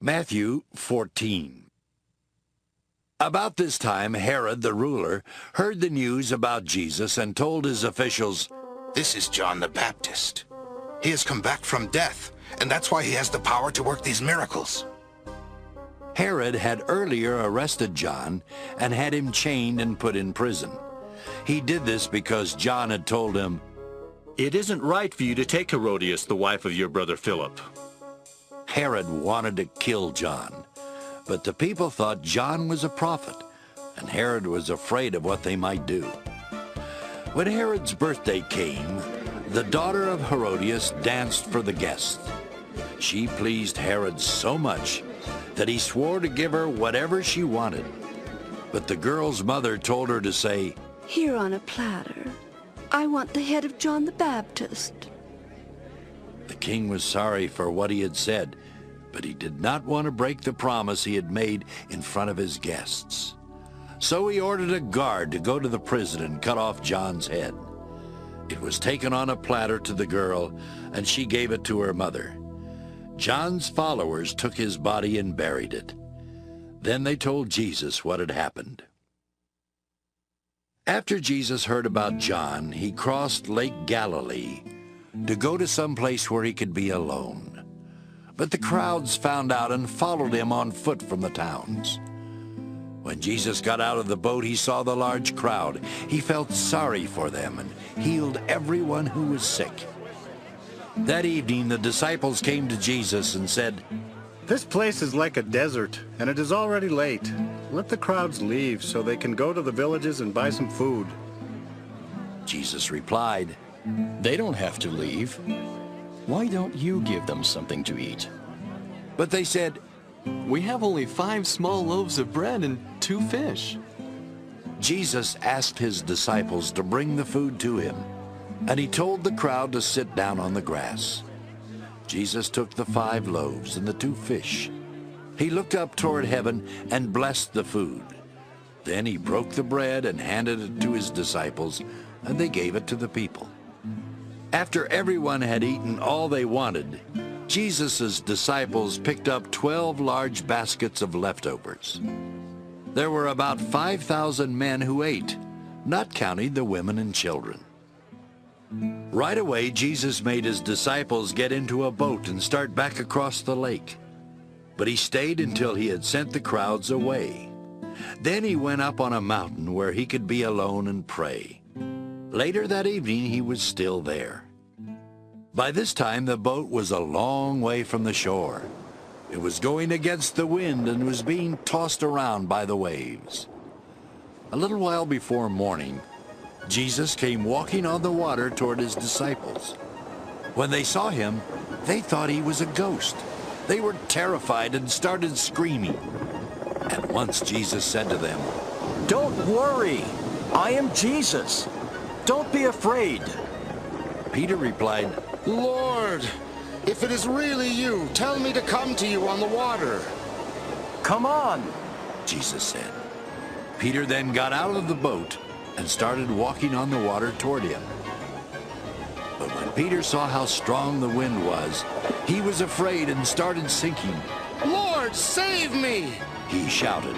Matthew 14. About this time, Herod the ruler heard the news about Jesus and told his officials, "This is John the Baptist. He has come back from death, and that's why he has the power to work these miracles." Herod had earlier arrested John and had him chained and put in prison. He did this because John had told him, "It isn't right for you to take Herodias, the wife of your brother Philip." Herod wanted to kill John, but the people thought John was a prophet, and Herod was afraid of what they might do. When Herod's birthday came, the daughter of Herodias danced for the guests. She pleased Herod so much that he swore to give her whatever she wanted. But the girl's mother told her to say, "Here on a platter, I want the head of John the Baptist." The king was sorry for what he had said, but he did not want to break the promise he had made in front of his guests. So he ordered a guard to go to the prison and cut off John's head. It was taken on a platter to the girl, and she gave it to her mother. John's followers took his body and buried it. Then they told Jesus what had happened. After Jesus heard about John, he crossed Lake Galilee to go to some place where he could be alone. But the crowds found out and followed him on foot from the towns. When Jesus got out of the boat, he saw the large crowd. He felt sorry for them and healed everyone who was sick. That evening, the disciples came to Jesus and said, "This place is like a desert, and it is already late. Let the crowds leave so they can go to the villages and buy some food." Jesus replied, "They don't have to leave. Why don't you give them something to eat?" But they said, "We have only 5 small loaves of bread and 2 fish." Jesus asked his disciples to bring the food to him, and he told the crowd to sit down on the grass. Jesus took the 5 loaves and the 2 fish. He looked up toward heaven and blessed the food. Then he broke the bread and handed it to his disciples, and they gave it to the people. After everyone had eaten all they wanted, Jesus' disciples picked up 12 large baskets of leftovers. There were about 5,000 men who ate, not counting the women and children. Right away, Jesus made his disciples get into a boat and start back across the lake. But he stayed until he had sent the crowds away. Then he went up on a mountain where he could be alone and pray. Later that evening, he was still there. By this time, the boat was a long way from the shore. It was going against the wind and was being tossed around by the waves. A little while before morning, Jesus came walking on the water toward his disciples. When they saw him, they thought he was a ghost. They were terrified and started screaming. At once Jesus said to them, "Don't worry. I am Jesus. Don't be afraid." Peter replied, "Lord, if it is really you, tell me to come to you on the water." "Come on," Jesus said. Peter then got out of the boat and started walking on the water toward him. But when Peter saw how strong the wind was, he was afraid and started sinking. "Lord, save me!" he shouted.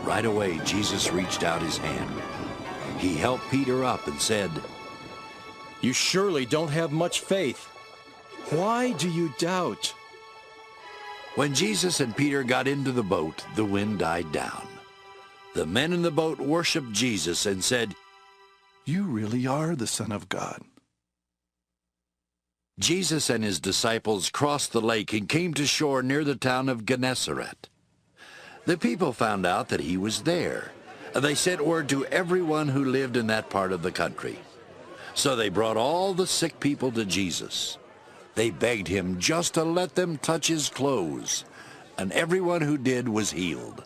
Right away, Jesus reached out his hand. He helped Peter up and said, "You surely don't have much faith. Why do you doubt?" When Jesus and Peter got into the boat, the wind died down. The men in the boat worshiped Jesus and said, "You really are the Son of God." Jesus and his disciples crossed the lake and came to shore near the town of Gennesaret. The people found out that he was there. They sent word to everyone who lived in that part of the country. So they brought all the sick people to Jesus. They begged him just to let them touch his clothes, and everyone who did was healed.